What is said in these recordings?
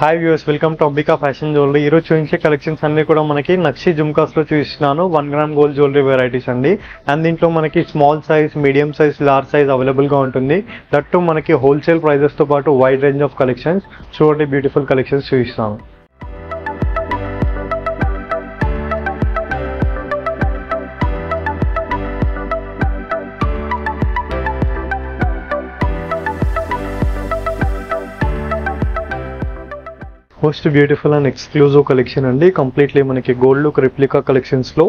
Hi viewers, welcome to Ambika fashion jewellery. ఈరోజు చూపించే collections అన్ని కూడా మనకి నక్షి జుమ్కాస్లో చూపిస్తున్నాను. 1 గ్రామ్ గోల్డ్ జ్యువెలరీ వెరైటీస్ అండి. అండ్ దీంట్లో మనకి small size, medium size, large size అవైలబుల్గా ఉంటుంది. దట్టు మనకి హోల్సేల్ ప్రైజెస్తో పాటు వైడ్ రేంజ్ ఆఫ్ కలెక్షన్స్, చూడండి బ్యూటిఫుల్ కలెక్షన్స్ చూపిస్తాను. Most beautiful and exclusive collection అండి. కంప్లీట్లీ మనకి గోల్డ్ లుక్ రెప్లికా కలెక్షన్స్లో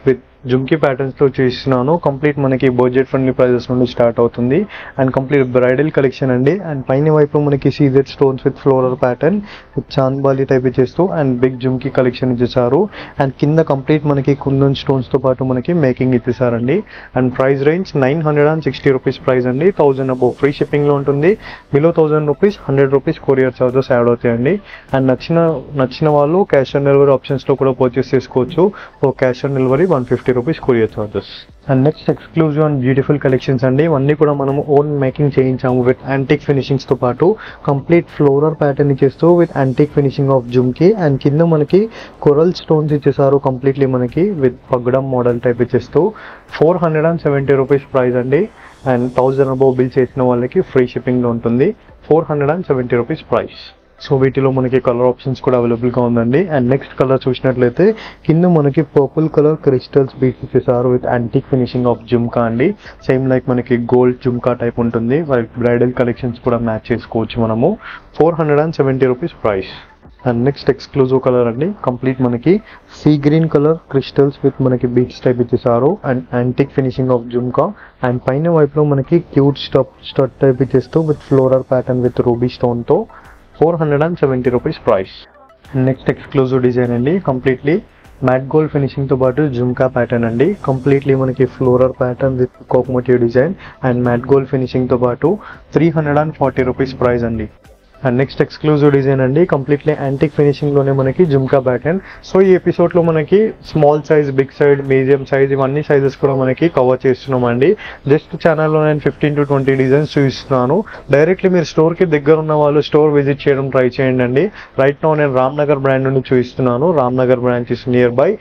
విత్ జుమ్కీ ప్యాటర్న్స్లో చూస్తున్నాను. కంప్లీట్ మనకి బడ్జెట్ ఫ్రెండ్లీ ప్రైజెస్ నుండి స్టార్ట్ అవుతుంది. అండ్ కంప్లీట్ బ్రైడల్ కలెక్షన్ అండి. అండ్ పైన వైపు మనకి CZ stones with floral pattern with chandbali type ఇచ్చేస్తూ అండ్ బిగ్ జుమ్కీ కలెక్షన్ ఇచ్చేసారు. అండ్ కింద కంప్లీట్ మనకి కుందన్ స్టోన్స్తో పాటు మనకి మేకింగ్ ఇచ్చేసారండి. And price range 960 rupees price అండి. 1000 అబోవ్ ఫ్రీ షిప్పింగ్లో ఉంటుంది. Below 1000 rupees 100 rupees courier charges add అవుతాయండి. అండ్ నచ్చిన వాళ్ళు క్యాష్ ఆన్ డెలివరీ ఆప్షన్స్లో కూడా పర్చేస్ చేసుకోవచ్చు. So cash on delivery 150 rupees courier charges. And next exclusive and beautiful collections అండి. ఇవన్నీ కూడా మనం ఓన్ మేకింగ్ చేయించాము విత్ యాంటిక్ ఫినిషింగ్స్తో పాటు కంప్లీట్ ఫ్లోరల్ ప్యాటర్న్ ఇచ్చేస్తూ with antique finishing of jhumki. And కింద మనకి కొరల్ స్టోన్స్ ఇచ్చేసారు కంప్లీట్లీ మనకి విత్ పగడం మోడల్ టైప్ ఇచ్చేస్తూ 470 రూపీస్ ప్రైస్ అండి. అండ్ 1000 అబోవ్ బిల్ చేసిన వాళ్ళకి ఫ్రీ షిప్పింగ్లో ఉంటుంది. 470 రూపీస్ ప్రైస్. సో వీటిలో మనకి కలర్ ఆప్షన్స్ కూడా అవైలబుల్గా ఉందండి. అండ్ నెక్స్ట్ కలర్ చూసినట్లయితే కింద మనకి పర్పుల్ కలర్ క్రిస్టల్స్ బీట్స్ ఇచ్చేసారు with antique finishing of jhumka అండి. సేమ్ లైక్ మనకి గోల్డ్ జుమ్కా టైప్ ఉంటుంది. బ్రైడల్ కలెక్షన్స్ కూడా మ్యాచ్ చేసుకోవచ్చు మనము. 470 rupees price. And next exclusive colour అండి. కంప్లీట్ మనకి sea green colour crystals with మనకి బీట్స్ టైప్ ఇచ్చేసారు. And antique finishing of jhumka. And పైన వైపులో మనకి క్యూట్ స్టడ్ టైప్ ఇచ్చేస్తూ with floral pattern with ruby స్టోన్తో 470 rupees price. Next exclusive design అండి. కంప్లీట్లీ మ్యాట్ గోల్డ్ ఫినిషింగ్తో పాటు జుమ్కా ప్యాటర్న్ అండి. కంప్లీట్లీ మనకి ఫ్లోరల్ ప్యాటర్న్ విత్ కోకోమోటివ్ డిజైన్ అండ్ మ్యాట్ గోల్డ్ ఫినిషింగ్తో పాటు 340 రూపీస్ ప్రైస్ అండి. అండ్ నెక్స్ట్ ఎక్స్క్లూజివ్ డిజైన్ అండి. కంప్లీట్లీ యాంటిక్ ఫినిషింగ్లోనే మనకి జుమ్కా ప్యాటర్న్. సో ఈ ఎపిసోడ్లో మనకి small size, big size, medium size ఇవన్నీ సైజెస్ కూడా మనకి కవర్ చేస్తున్నామండి. జస్ట్ ఛానల్లో నేను 15 to 20 డిజైన్స్ చూపిస్తున్నాను. డైరెక్ట్లీ మీరు స్టోర్కి దగ్గర ఉన్న వాళ్ళు స్టోర్ విజిట్ చేయడం ట్రై చేయండి అండి. రైట్ నౌ నేను రామ్నగర్ బ్రాండ్ నుండి చూపిస్తున్నాను. Ramnagar branch is near by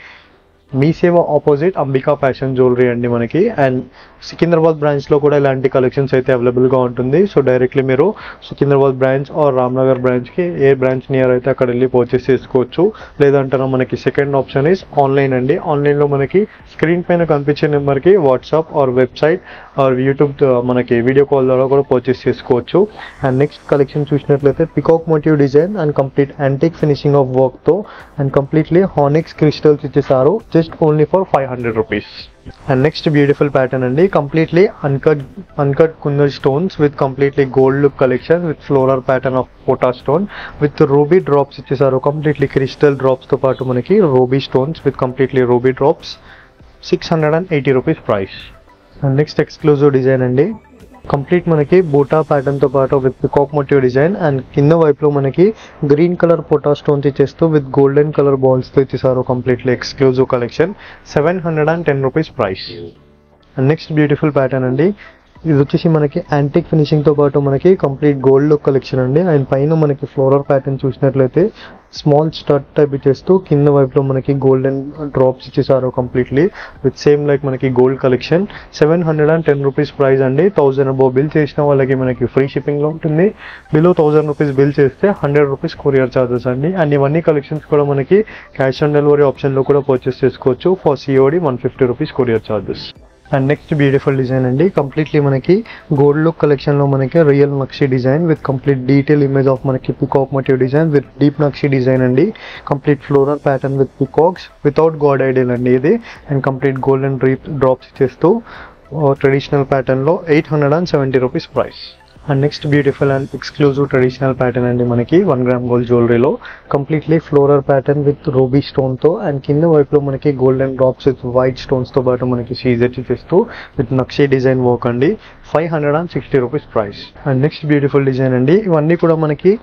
Mee Seva opposite Ambika fashion jewellery అండి మనకి. అండ్ సికింద్రాబాద్ బ్రాంచ్లో కూడా ఇలాంటి కలెక్షన్స్ అయితే అవైలబుల్గా ఉంటుంది. సో డైరెక్ట్లీ మీరు సికింద్రాబాద్ బ్రాంచ్ ఆర్ రామ్నగర్ బ్రాంచ్కి ఏ బ్రాంచ్ నియర్ అయితే అక్కడ వెళ్ళి పర్చేస్ చేసుకోవచ్చు. లేదంటారా మనకి సెకండ్ ఆప్షన్ ఇస్ ఆన్లైన్ అండి. ఆన్లైన్లో మనకి స్క్రీన్ పైన కనిపించే నెంబర్కి WhatsApp or website or YouTube మనకి వీడియో కాల్ ద్వారా కూడా పర్చేస్ చేసుకోవచ్చు. అండ్ నెక్స్ట్ కలెక్షన్ చూసినట్లయితే peacock motive design and complete antique finishing of వర్క్తో అండ్ కంప్లీట్లీ హానిక్స్ క్రిస్టల్స్ ఇచ్చేసారు just only for 500 rupees. And next beautiful pattern అండి. Completely uncut kundan stones with completely gold look collection with floral pattern of pota stone with ruby drops ఇచ్చేసారు. Completely crystal డ్రాప్స్తో పాటు మనకి ruby stones with completely ruby drops 680 rupees price. And next exclusive design అండి. Complete మనకి బూటా ప్యాటర్న్తో పాటు with peacock motive design and కింద వైపులో మనకి గ్రీన్ కలర్ పోటా స్టోన్స్ ఇచ్చేస్తూ విత్ గోల్డెన్ కలర్ బాల్స్తో ఇచ్చేసారు. Completely exclusive collection 710 rupees price. And next beautiful pattern అండి. ఇది వచ్చేసి మనకి యాంటిక్ ఫినిషింగ్తో పాటు మనకి కంప్లీట్ గోల్డ్ లుక్ కలెక్షన్ అండి. అండ్ పైన మనకి ఫ్లోరల్ ప్యాటర్న్ చూసినట్లయితే స్మాల్ స్టడ్ టైప్ ఇచ్చేస్తూ కింద వైపులో మనకి గోల్డెన్ డ్రాప్స్ ఇచ్చేసారు కంప్లీట్లీ విత్ సేమ్ లైక్ మనకి గోల్డ్ కలెక్షన్. 710 రూపీస్ ప్రైస్ అండి. 1000 అబోవ్ బిల్ చేసిన వాళ్ళకి మనకి ఫ్రీ షిప్పింగ్లో ఉంటుంది. బిలో 1000 రూపీస్ బిల్ చేస్తే 100 రూపీస్ కొరియర్ చార్జెస్ అండి. అండ్ ఇవన్నీ కలెక్షన్స్ కూడా మనకి క్యాష్ ఆన్ డెలివరీ ఆప్షన్లో కూడా పర్చేస్ చేసుకోవచ్చు. For COD 150 rupees courier charges. And next beautiful design అండి. కంప్లీట్లీ మనకి గోల్డ్ లుక్ కలెక్షన్లో మనకి real nakshi design with complete detail image of మనకి peacock motive design with deep nakshi design అండి. Complete floral pattern with peacocks without god idol అండి ఇది. And complete golden drops చేస్తూ traditional ప్యాటర్న్లో 870 rupees price. And next beautiful and exclusive traditional pattern అండి మనకి 1 gram gold జ్యువెలరీలో. Completely floral pattern with ruby స్టోన్తో and కింద వైపులో మనకి గోల్డెన్ డ్రాప్స్ విత్ వైట్ స్టోన్స్తో పాటు మనకి సీజెట్ చేస్తూ విత్ నక్షి డిజైన్ వర్క్ అండి. 560 rupees price. And next beautiful design అండి. ఇవన్నీ కూడా మనకి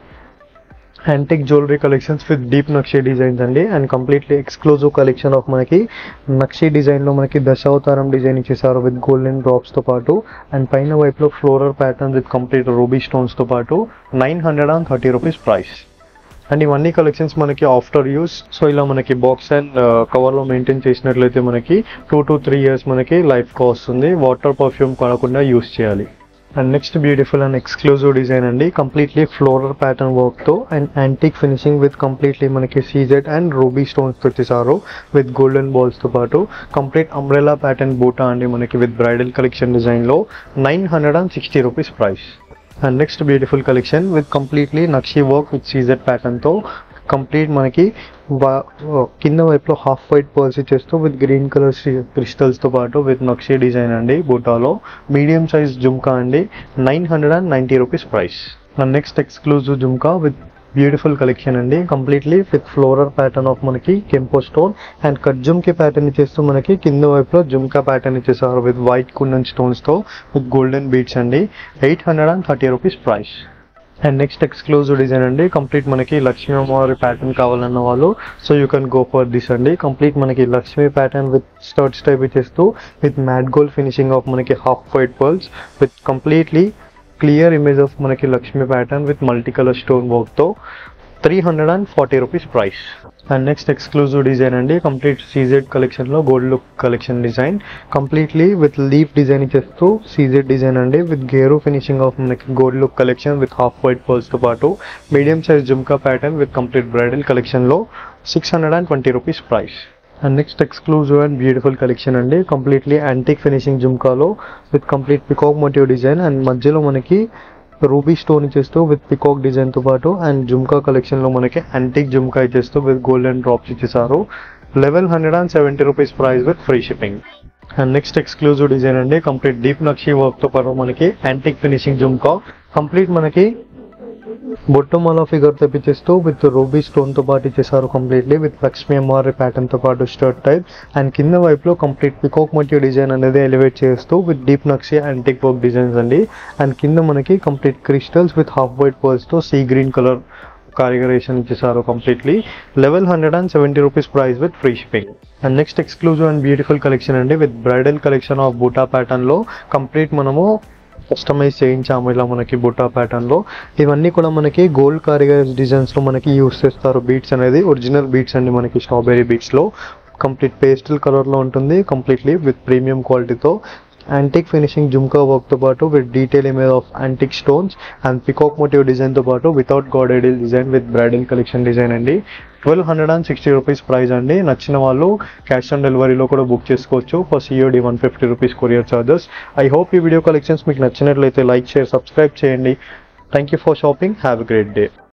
antique jewellery collections with deep nakshi designs అండి. And completely exclusive collection of మనకి నక్షి డిజైన్లో మనకి దశావతారం డిజైన్ ఇచ్చేసారు విత్ గోల్డెన్ డ్రాప్స్తో పాటు. అండ్ పైన వైపులో floral pattern with complete ruby స్టోన్స్తో పాటు 930 రూపీస్ ప్రైస్. అండ్ ఇవన్నీ కలెక్షన్స్ మనకి ఆఫ్టర్ యూస్, సో ఇలా మనకి బాక్స్ అండ్ కవర్లో మెయింటైన్ చేసినట్లయితే మనకి 2 to 3 years మనకి లైఫ్గా వస్తుంది. వాటర్ పర్ఫ్యూమ్ కాకుండా యూస్ చేయాలి. And next beautiful and exclusive design అండి, కంప్లీట్లీ ఫ్లోరల్ ప్యాటర్న్ వర్క్తో and antique finishing with completely మనకి సీజెడ్ అండ్ రూబీ స్టోన్స్తో వచ్చేసారు విత్ గోల్డెన్ బాల్స్తో పాటు. కంప్లీట్ అంబ్రెలా ప్యాటర్న్ బూటా అండి మనకి విత్ బ్రైడల్ కలెక్షన్ డిజైన్లో 960 rupees price. And next beautiful collection with completely nakshi work with CZ ప్యాటర్న్తో కంప్లీట్ మనకి కింద వైపులో హాఫ్ వైట్ పర్ల్స్ ఇచ్చేస్తూ విత్ గ్రీన్ కలర్ క్రిస్టల్స్తో పాటు విత్ నక్షీ డిజైన్ అండి బూటాలో. మీడియం సైజ్ జుమ్కా అండి 990 rupees price. And next exclusive jhumka with beautiful collection అండి, completely with floral pattern of మనకి కెంపో stone and cut jhumki pattern ఇచ్చేస్తూ మనకి కింద వైపులో జుమ్కా ప్యాటర్న్ ఇచ్చేసారు విత్ వైట్ కుందన్ స్టోన్స్తో విత్ గోల్డెన్ బీడ్స్ అండి 830 rupees price. And next exclusive design అండి, కంప్లీట్ మనకి లక్ష్మీ అమ్మవారి ప్యాటర్న్ కావాలన్న వాళ్ళు so you can go for this అండి. కంప్లీట్ మనకి Lakshmi pattern with studs type ఇచ్చేస్తూ with matte gold finishing of మనకి half white pearls with completely clear image of మనకి Lakshmi pattern with multi colour stone వర్క్తో 340 rupees price. And next exclusive design అండి, complete CZ కలెక్షన్లో gold look collection design completely with leaf design ఇచ్చేస్తూ CZ design అండి with గేరు finishing of మనకి gold look collection with half white పర్ల్స్తో పాటు medium size jhumka pattern with complete bridal కలెక్షన్లో 620 rupees price. And next exclusive and beautiful collection అండి, completely antique finishing జుమ్కాలో with complete peacock motive design and మధ్యలో మనకి ruby stone ఇచ్చేస్తూ with peacock డిజైన్తో పాటు అండ్ జుమ్కా కలెక్షన్లో మనకి యాంటిక్ జుమ్కా ఇచ్చేస్తూ విత్ గోల్డెన్ డ్రాప్స్ ఇచ్చేసారు 1170 rupees price with free shipping. And next exclusive design అండి, కంప్లీట్ డీప్ నక్షీ వర్క్తో పాటు మనకి యాంటిక్ ఫినిషింగ్ జుమ్కా కంప్లీట్ మనకి బొట్టుమాల ఫిగర్ తెప్పించేస్తూ విత్ రూబీ స్టోన్తో పాటు ఇచ్చేసారు కంప్లీట్లీ విత్ లక్ష్మీ అమ్మవారి ప్యాటర్న్తో పాటు స్టర్ట్ టైప్ అండ్ కింద వైపులో కంప్లీట్ పికాక్ మోటివ్ డిజైన్ అనేది ఎలివేట్ చేస్తూ with deep nakshi antique work designs అండి. అండ్ కింద మనకి complete crystals with half white పర్ల్స్తో సీ గ్రీన్ కలర్ కాలిగ్రేషన్ ఇచ్చేసారు completely 1170 rupees price with free shipping. And next exclusive and beautiful collection అండి with bridal collection of బూటా ప్యాటర్న్లో కంప్లీట్ మనము కస్టమైజ్ చేయించాము ఇలా మనకి బుట్టా ప్యాటర్న్లో. ఇవన్నీ కూడా మనకి గోల్డ్ కారిగర్ డిజైన్స్లో మనకి యూస్ చేస్తారు. బీట్స్ అనేది ఒరిజినల్ బీట్స్ అండి మనకి స్ట్రాబెరీ బీట్స్లో కంప్లీట్ పేస్టల్ కలర్లో ఉంటుంది కంప్లీట్లీ విత్ ప్రీమియం క్వాలిటీతో యాంటిక్ ఫినిషింగ్ జుమ్కా వర్క్తో పాటు with detail image of antique stones and peacock motif డిజైన్తో పాటు without god ideal design with bridal collection design అండి 1260 రూపీస్ ప్రైస్ అండి. నచ్చిన వాళ్ళు క్యాష్ ఆన్ డెలివరీలో కూడా బుక్ చేసుకోవచ్చు. For COD 150 rupees courier charges. I hope ఈ వీడియో కలెక్షన్స్ మీకు నచ్చినట్లయితే లైక్ షేర్ సబ్స్క్రైబ్ చేయండి. Thank you for shopping. Have a great day.